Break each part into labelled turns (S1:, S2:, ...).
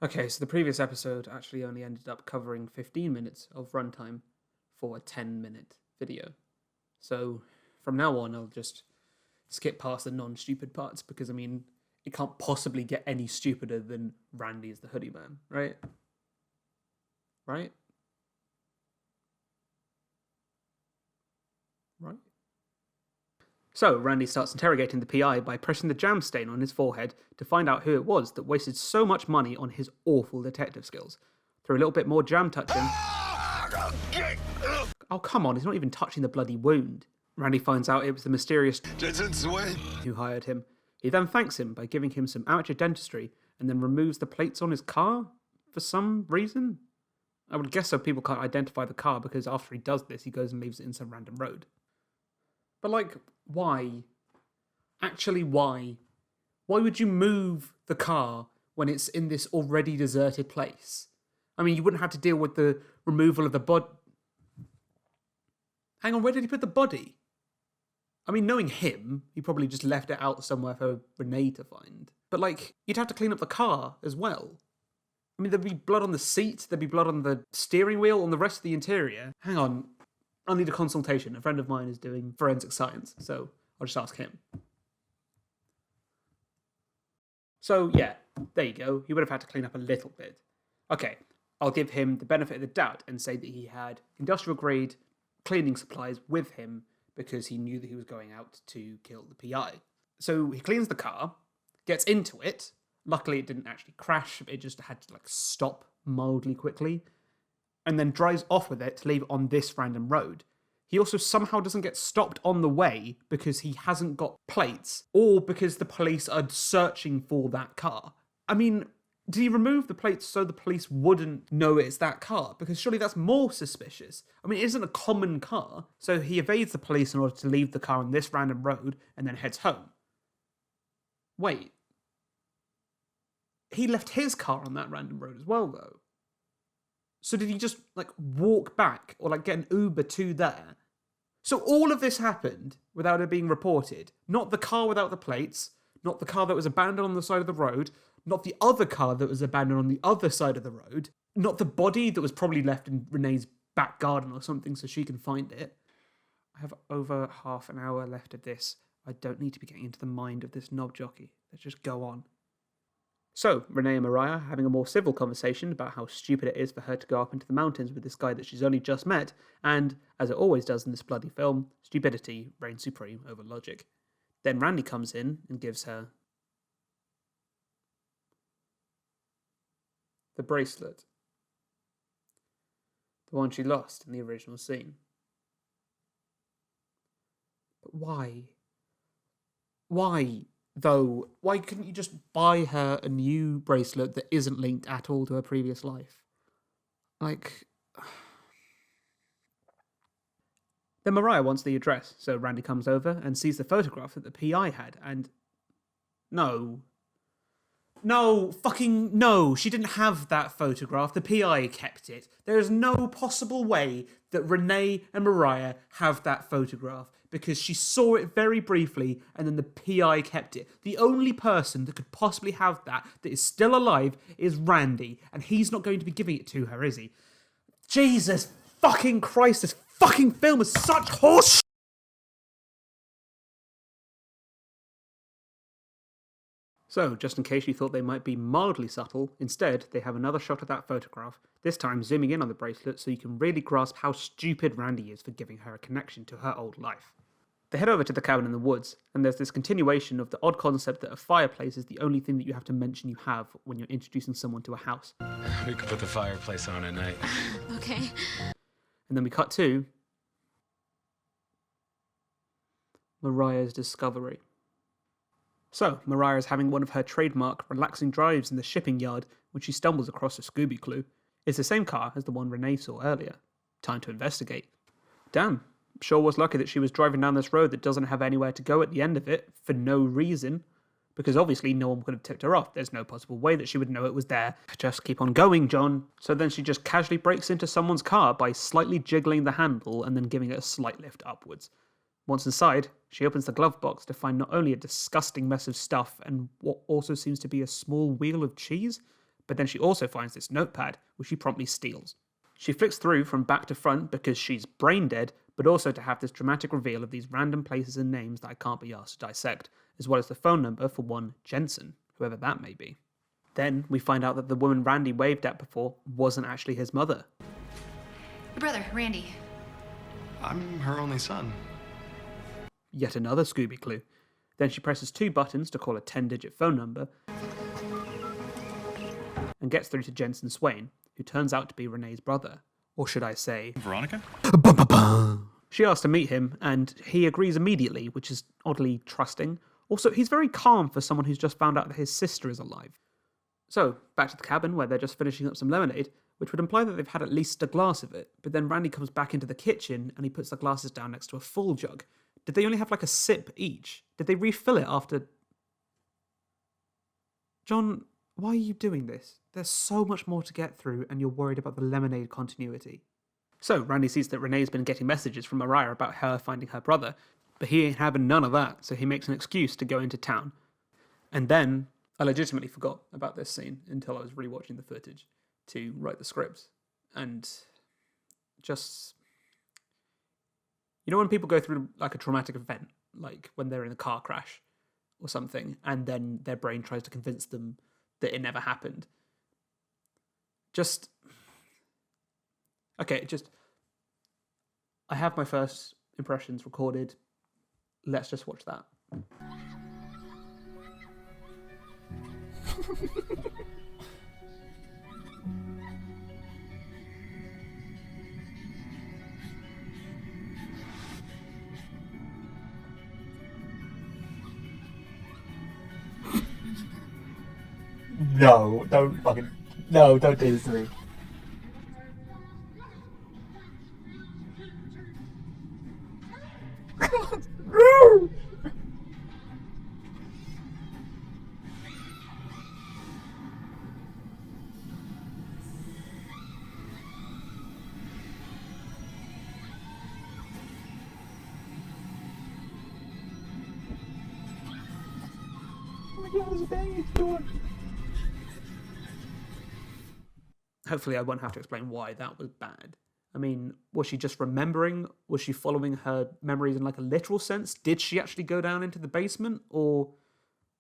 S1: Okay, so the previous episode actually only ended up covering 15 minutes of runtime for a 10-minute video. So from now on, I'll just skip past the non-stupid parts because, it can't possibly get any stupider than Randy is the hoodie man, right? Right? Right? So Randy starts interrogating the PI by pressing the jam stain on his forehead to find out who it was that wasted so much money on his awful detective skills. Through a little bit more jam touching... Oh, come on, he's not even touching the bloody wound. Randy finds out it was the mysterious who hired him. He then thanks him by giving him some amateur dentistry and then removes the plates on his car for some reason. I would guess so people can't identify the car because after he does this, he goes and leaves it in some random road. But why? Actually, why? Why would you move the car when it's in this already deserted place? You wouldn't have to deal with the removal of the body. Hang on, where did he put the body? Knowing him, he probably just left it out somewhere for Renee to find. But, you'd have to clean up the car as well. There'd be blood on the seat, there'd be blood on the steering wheel, on the rest of the interior. Hang on, I'll need a consultation. A friend of mine is doing forensic science, so I'll just ask him. So, yeah, there you go. He would have had to clean up a little bit. Okay, I'll give him the benefit of the doubt and say that he had industrial-grade cleaning supplies with him because he knew that he was going out to kill the PI. So he cleans the car, gets into it. Luckily, it didn't actually crash. It just had to, stop mildly quickly. And then drives off with it to leave it on this random road. He also somehow doesn't get stopped on the way because he hasn't got plates or because the police are searching for that car. Did he remove the plates so the police wouldn't know it's that car? Because surely that's more suspicious. It isn't a common car, so he evades the police in order to leave the car on this random road and then heads home. Wait. He left his car on that random road as well, though. So did he just, walk back or, get an Uber to there? So all of this happened without it being reported. Not the car without the plates, not the car that was abandoned on the side of the road, not the other car that was abandoned on the other side of the road, not the body that was probably left in Renee's back garden or something so she can find it. I have over half an hour left of this. I don't need to be getting into the mind of this knob jockey. Let's just go on. So, Renee and Mariah are having a more civil conversation about how stupid it is for her to go up into the mountains with this guy that she's only just met, and, as it always does in this bloody film, stupidity reigns supreme over logic. Then Randy comes in and gives her the bracelet. The one she lost in the original scene. But why? Why, though? Why couldn't you just buy her a new bracelet that isn't linked at all to her previous life? Then Mariah wants the address, so Randy comes over and sees the photograph that the PI had, and... No, fucking no. She didn't have that photograph. The PI kept it. There is no possible way that Renee and Mariah have that photograph because she saw it very briefly and then the PI kept it. The only person that could possibly have that is still alive is Randy, and he's not going to be giving it to her, is he? Jesus fucking Christ, this fucking film is such horse. So, just in case you thought they might be mildly subtle, instead they have another shot of that photograph, this time zooming in on the bracelet so you can really grasp how stupid Randy is for giving her a connection to her old life. They head over to the cabin in the woods, and there's this continuation of the odd concept that a fireplace is the only thing that you have to mention you have when you're introducing someone to a house.
S2: We could put the fireplace on at night.
S3: Okay.
S1: And then we cut to Mariah's discovery. So, Mariah is having one of her trademark relaxing drives in the shipping yard when she stumbles across a Scooby clue. It's the same car as the one Renee saw earlier. Time to investigate. Damn, sure was lucky that she was driving down this road that doesn't have anywhere to go at the end of it, for no reason. Because obviously no one could have tipped her off. There's no possible way that she would know it was there. Just keep on going, John. So then she just casually breaks into someone's car by slightly jiggling the handle and then giving it a slight lift upwards. Once inside, she opens the glove box to find not only a disgusting mess of stuff and what also seems to be a small wheel of cheese, but then she also finds this notepad, which she promptly steals. She flicks through from back to front because she's brain dead, but also to have this dramatic reveal of these random places and names that I can't be asked to dissect, as well as the phone number for one Jensen, whoever that may be. Then we find out that the woman Randy waved at before wasn't actually his mother.
S3: Your brother, Randy.
S2: I'm her only son.
S1: Yet another Scooby clue. Then she presses 2 buttons to call a 10-digit phone number and gets through to Jensen Swain, who turns out to be Renee's brother. Or should I say...
S4: Veronica?
S1: She asks to meet him, and he agrees immediately, which is oddly trusting. Also, he's very calm for someone who's just found out that his sister is alive. So, back to the cabin, where they're just finishing up some lemonade, which would imply that they've had at least a glass of it. But then Randy comes back into the kitchen, and he puts the glasses down next to a full jug. Did they only have like a sip each? Did they refill it after... John, why are you doing this? There's so much more to get through, and you're worried about the lemonade continuity. So, Randy sees that Renee's been getting messages from Mariah about her finding her brother, but he ain't having none of that, so he makes an excuse to go into town. And then, I legitimately forgot about this scene until I was rewatching the footage to write the script. And just... You know when people go through like a traumatic event, like when they're in a car crash or something, and then their brain tries to convince them that it never happened? I have my first impressions recorded. Let's just watch that.
S5: No, don't do this to me. No!
S1: Hopefully I won't have to explain why that was bad. I mean, was she just remembering? Was she following her memories in like a literal sense? Did she actually go down into the basement? Or,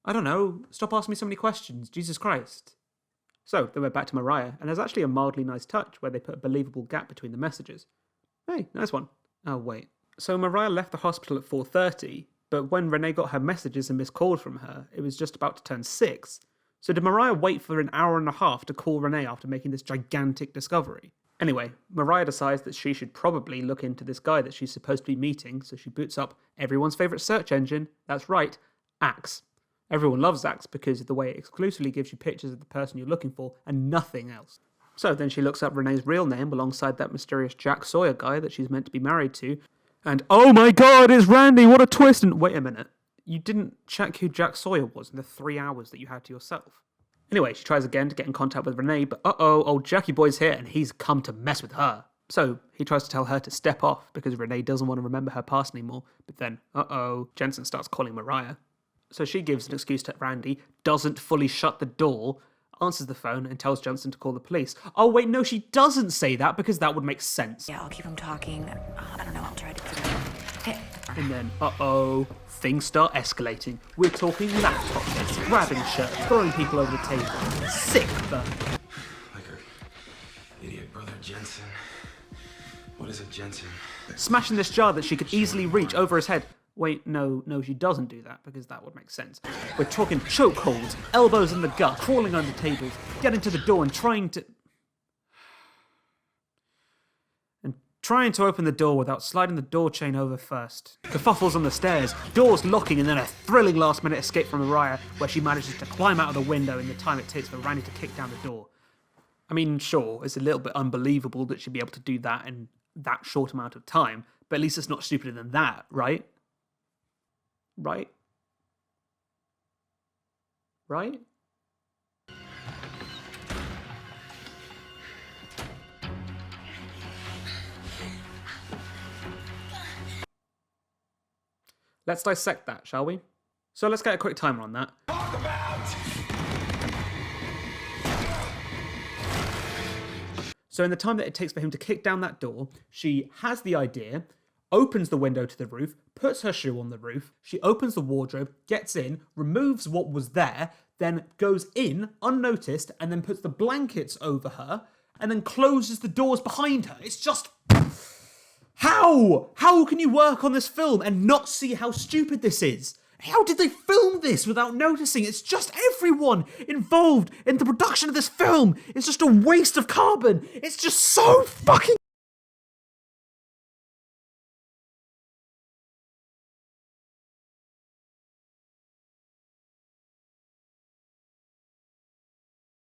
S1: I don't know, stop asking me so many questions, Jesus Christ. So, then we're back to Mariah, and there's actually a mildly nice touch where they put a believable gap between the messages. Hey, nice one. Oh, wait. So Mariah left the hospital at 4:30, but when Renee got her messages and missed calls from her, it was just about to turn 6. So did Mariah wait for an hour and a half to call Renee after making this gigantic discovery? Anyway, Mariah decides that she should probably look into this guy that she's supposed to be meeting, so she boots up everyone's favourite search engine, that's right, Axe. Everyone loves Axe because of the way it exclusively gives you pictures of the person you're looking for and nothing else. So then she looks up Renee's real name alongside that mysterious Jack Sawyer guy that she's meant to be married to, and oh my god, it's Randy, what a twist! And wait a minute. You didn't check who Jack Sawyer was in the 3 hours that you had to yourself. Anyway, she tries again to get in contact with Renee, but old Jackie boy's here and he's come to mess with her. So he tries to tell her to step off because Renee doesn't want to remember her past anymore, but then, Jensen starts calling Mariah. So she gives an excuse to Randy, doesn't fully shut the door, answers the phone and tells Jensen to call the police. Oh wait, no, she doesn't say that because that would make sense.
S3: Yeah, I'll keep him talking. I don't know, I'll try to figure it out. Hey.
S1: And then, things start escalating. We're talking laptops, grabbing shirts, throwing people over the table. Sick burn.
S2: Like her idiot brother Jensen. What is it, Jensen?
S1: Smashing this jar that she could easily reach over his head. Wait, no, she doesn't do that because that would make sense. We're talking chokeholds, elbows in the gut, crawling under tables, getting to the door and trying to open the door without sliding the door chain over first. Kerfuffles on the stairs, doors locking, and then a thrilling last-minute escape from Mariah where she manages to climb out of the window in the time it takes for Randy to kick down the door. I mean, sure, it's a little bit unbelievable that she'd be able to do that in that short amount of time, but at least it's not stupider than that, right? Right? Right? Let's dissect that, shall we? So let's get a quick timer on that. So in the time that it takes for him to kick down that door, she has the idea, opens the window to the roof, puts her shoe on the roof, she opens the wardrobe, gets in, removes what was there, then goes in unnoticed, and then puts the blankets over her, and then closes the doors behind her. It's just... How? How can you work on this film and not see how stupid this is? How did they film this without noticing? It's just everyone involved in the production of this film. It's just a waste of carbon. It's just so fucking